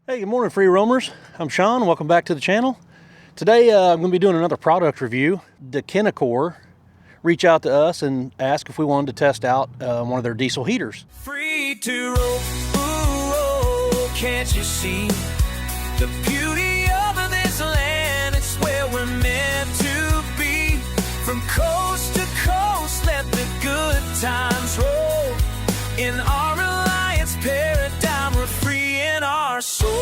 Hey, good morning, free roamers. I'm Sean. Welcome back to the channel. Today, I'm going to be doing another product review. DKenicor reached out to us and asked if we wanted to test out one of their diesel heaters. Free to roll, ooh, oh, can't you see the beauty of this land? It's where we're meant to be. From coast to coast, let the good times roll. In our Alliance paradigm, we're free in our soul.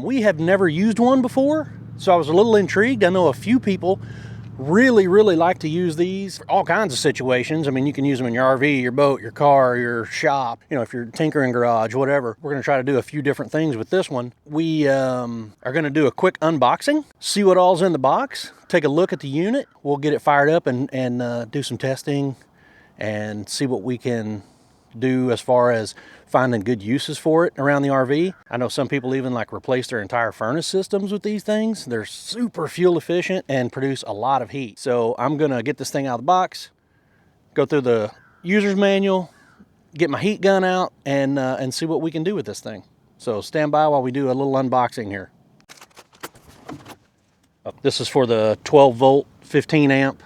We have never used one before, so I was a little intrigued. I know a few people really like to use these for all kinds of situations. I mean, you can use them in your RV, your boat, your car, your shop, you know, if you're tinkering garage, whatever. We're going to try to do a few different things with this one. We are going to do a quick unboxing, see what all's in the box, take a look at the unit. We'll get it fired up and do some testing and see what we can do as far as finding good uses for it around the RV. I know some people even like replace their entire furnace systems with these things. They're super fuel efficient and produce a lot of heat. So I'm gonna get this thing out of the box, go through the user's manual, get my heat gun out, and see what we can do with this thing. So stand by while we do a little unboxing here. This is for the 12 volt, 15 amp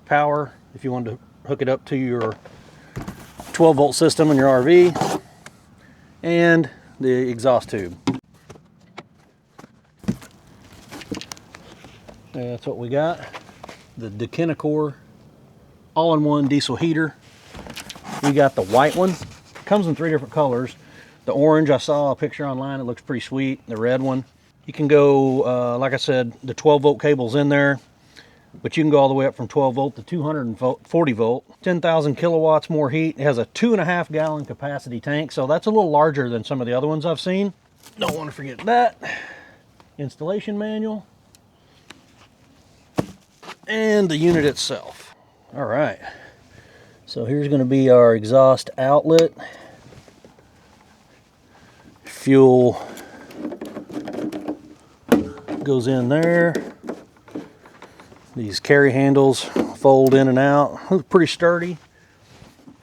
power. If you want to hook it up to your 12 volt system in your RV, and the exhaust tube. That's what we got. The DKenicor all-in-one diesel heater. We got the white one. It comes in 3 different colors. The orange, I saw a picture online, it looks pretty sweet. The red one. You can go, like I said, the 12 volt cable's in there, but you can go all the way up from 12 volt to 240 volt. 10,000 kilowatts more heat. It has a 2.5 gallon capacity tank, so that's a little larger than some of the other ones I've seen. Don't want to forget that. Installation manual. And the unit itself. All right. So here's going to be our exhaust outlet. Fuel goes in there. These carry handles fold in and out. It's pretty sturdy.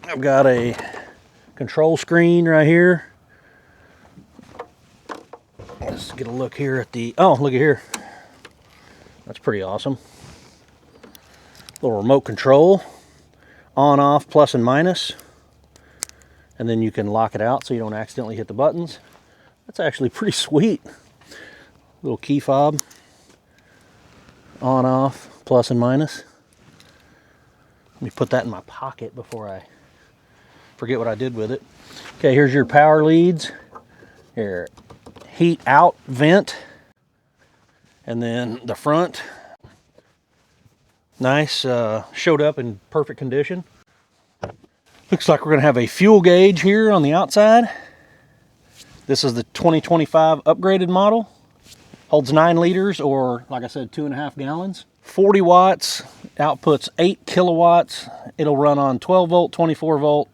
I've got a control screen right here. Let's get a look here at the, oh, look at here. That's pretty awesome. Little remote control, on, off, plus and minus. And then you can lock it out so you don't accidentally hit the buttons. That's actually pretty sweet. Little key fob, on, off, plus and minus. Let me put that in my pocket before I forget what I did with it. Okay, here's your power leads, your heat out vent, and then the front. Nice, showed up in perfect condition. Looks like we're gonna have a fuel gauge here on the outside. This is the 2025 upgraded model. Holds 9 liters, or like I said, 2.5 gallons. 40 watts, outputs 8 kilowatts. It'll run on 12 volt, 24 volt,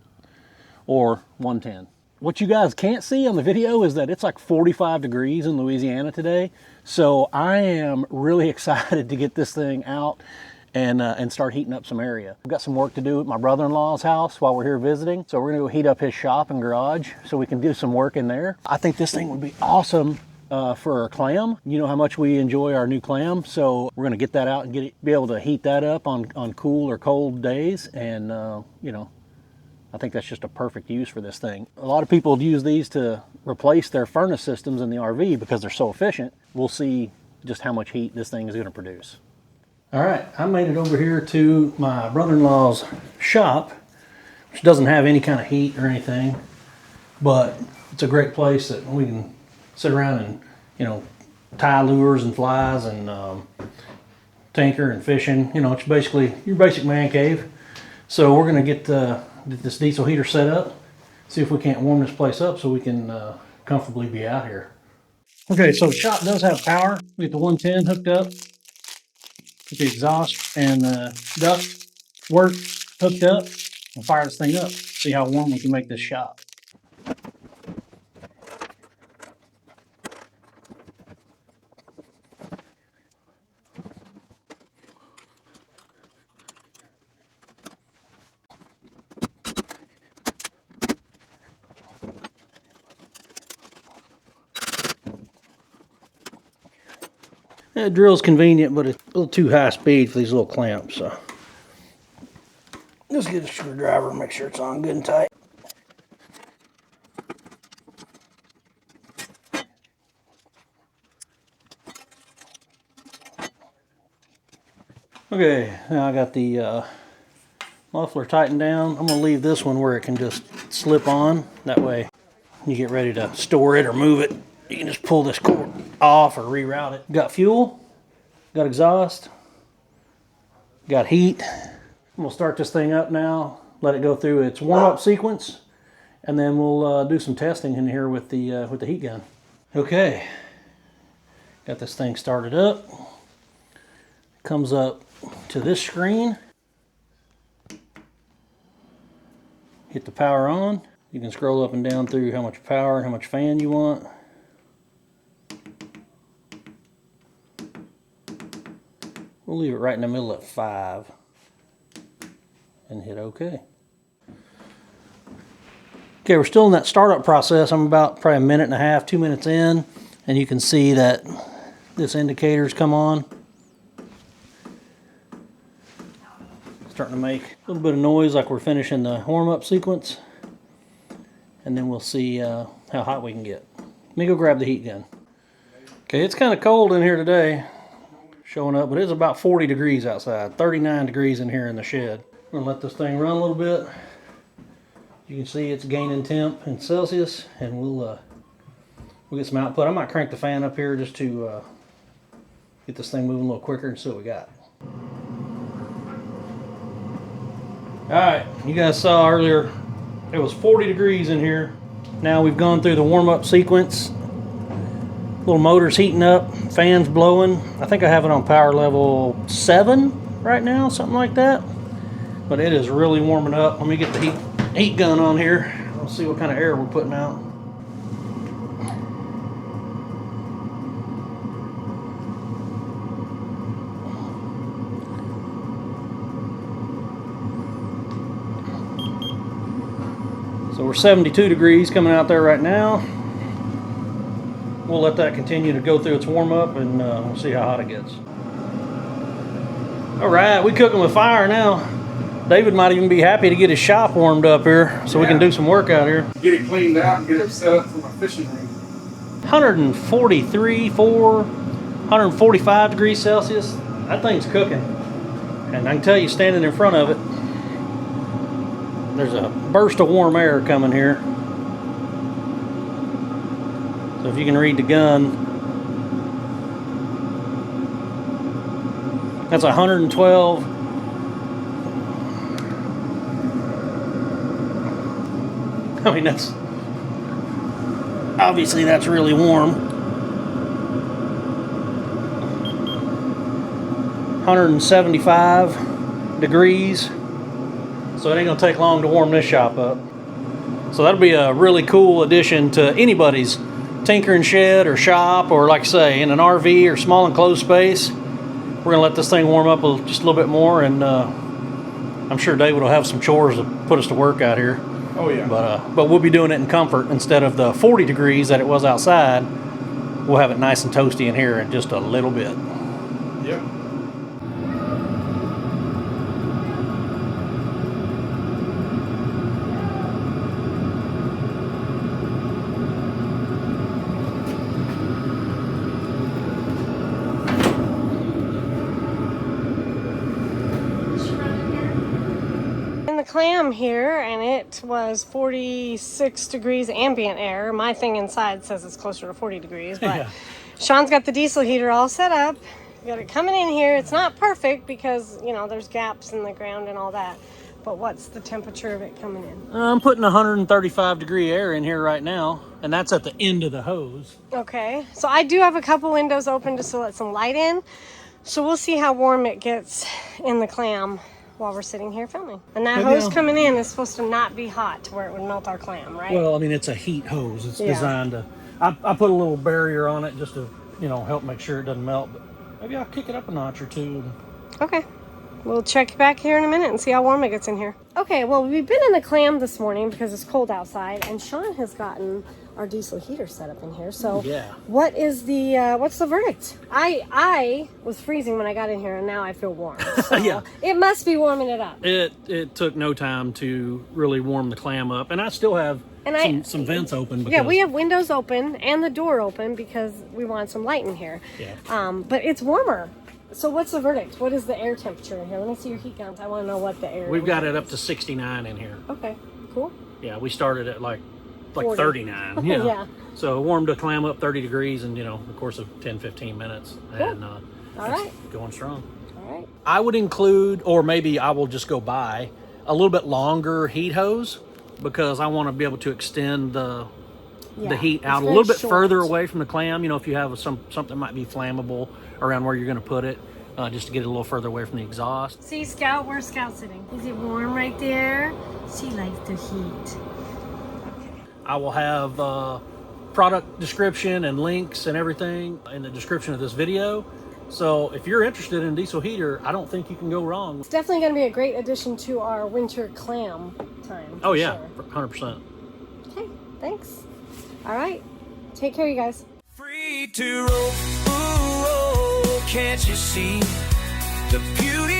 or 110. What you guys can't see on the video is that it's like 45 degrees in Louisiana today. So I am really excited to get this thing out and start heating up some area. We've got some work to do at my brother-in-law's house while we're here visiting. So we're gonna go heat up his shop and garage so we can do some work in there. I think this thing would be awesome for our clam. You know how much we enjoy our new clam, so we're gonna get that out and be able to heat that up on cool or cold days. And you know, I think that's just a perfect use for this thing. A lot of people use these to replace their furnace systems in the RV because they're so efficient. We'll see just how much heat this thing is gonna produce. All right, I made it over here to my brother-in-law's shop, which doesn't have any kind of heat or anything, but it's a great place that we can sit around and, you know, tie lures and flies and tinker and fishing. You know, it's basically your basic man cave. So we're gonna get this diesel heater set up, see if we can't warm this place up so we can comfortably be out here. Okay, so the shop does have power. We get the 110 hooked up. Get the exhaust and duct work hooked up and fire this thing up. See how warm we can make this shop. The drill's convenient, but it's a little too high speed for these little clamps. So just get a screwdriver and make sure it's on good and tight. Okay, now I got the muffler tightened down. I'm going to leave this one where it can just slip on. That way when you get ready to store it or move it, you can just pull this cord off or reroute it. Got fuel, got exhaust, got heat. I'm going to start this thing up now, let it go through its warm-up sequence, and then we'll do some testing in here with the heat gun. Okay, got this thing started up. Comes up to this screen. Hit the power on. You can scroll up and down through how much power, how much fan you want. We'll leave it right in the middle at 5 and hit OK. Okay, we're still in that startup process. I'm about probably a minute and a half, 2 minutes in, and you can see that this indicator's come on. Starting to make a little bit of noise like we're finishing the warm-up sequence, and then we'll see how hot we can get. Let me go grab the heat gun. Okay, it's kind of cold in here today, showing up, but it's about 40 degrees outside, 39 degrees in here in the shed. We're gonna let this thing run a little bit. You can see it's gaining temp in Celsius, and we'll get some output. I might crank the fan up here just to get this thing moving a little quicker and see what we got. Alright, you guys saw earlier it was 40 degrees in here. Now we've gone through the warm-up sequence. Little motor's heating up, fan's blowing. I think I have it on power level 7 right now, something like that. But it is really warming up. Let me get the heat gun on here. We'll see what kind of air we're putting out. So we're 72 degrees coming out there right now. We'll let that continue to go through its warm-up, and we'll see how hot it gets. All right, we cooking with fire now. David might even be happy to get his shop warmed up here so we can do some work out here. Get it cleaned out and get it set up for my fishing ring. 145 degrees Celsius. That thing's cooking. And I can tell you, standing in front of it, there's a burst of warm air coming here. So if you can read the gun, that's 112. I mean, that's obviously that's really warm. 175 degrees. So it ain't gonna take long to warm this shop up. So that'll be a really cool addition to anybody's tinkering shed or shop, or like I say, in an RV or small enclosed space. We're gonna let this thing warm up just a little bit more, and I'm sure David will have some chores to put us to work out here. Oh yeah. But we'll be doing it in comfort instead of the 40 degrees that it was outside. We'll have it nice and toasty in here in just a little bit. Yep. Clam here, and it was 46 degrees ambient air. My thing inside says it's closer to 40 degrees, but yeah. Sean's got the diesel heater all set up. Got it coming in here. It's not perfect because, you know, there's gaps in the ground and all that. But what's the temperature of it coming in? I'm putting 135 degree air in here right now, and that's at the end of the hose. Okay, so I do have a couple windows open just to let some light in. So we'll see how warm it gets in the clam while we're sitting here filming. And that hose coming in is supposed to not be hot to where it would melt our clam, right? Well, I mean, it's a heat hose. It's designed to, I put a little barrier on it just to, you know, help make sure it doesn't melt. But maybe I'll kick it up a notch or two. Okay. We'll check back here in a minute and see how warm it gets in here. Okay, well, we've been in the Clam this morning because it's cold outside, and Sean has gotten our diesel heater set up in here. So Yeah. what is the what's the verdict? I was freezing when I got in here, and now I feel warm. So Yeah. it must be warming it up. It took no time to really warm the Clam up, and I still have some vents open. Because, yeah, we have windows open and the door open because we want some light in here. Yeah. But it's warmer. So what's the verdict? What is the air temperature in here? Let me see your heat gun. I want to know what the air. We've got it up to 69 in here. Okay, cool. Yeah, we started at like 40. 39. Yeah. Yeah. So warmed the Clam up 30 degrees in, the course of 10-15 minutes. And All right. going strong. All right. I would include, or maybe I will just go buy a little bit longer heat hose, because I want to be able to extend the heat out a little bit further away from the Clam. If you have something that might be flammable around where you're going to put it, just to get it a little further away from the exhaust. See, Scout, where's Scout sitting? Is it warm right there? She likes the heat. I will have product description and links and everything in the description of this video. So if you're interested in a diesel heater, I don't think you can go wrong. It's definitely going to be a great addition to our winter Clam time. Oh yeah, sure. 100%. Okay, thanks. All right, take care, you guys. Free to roll, ooh, oh, can't you see the beauty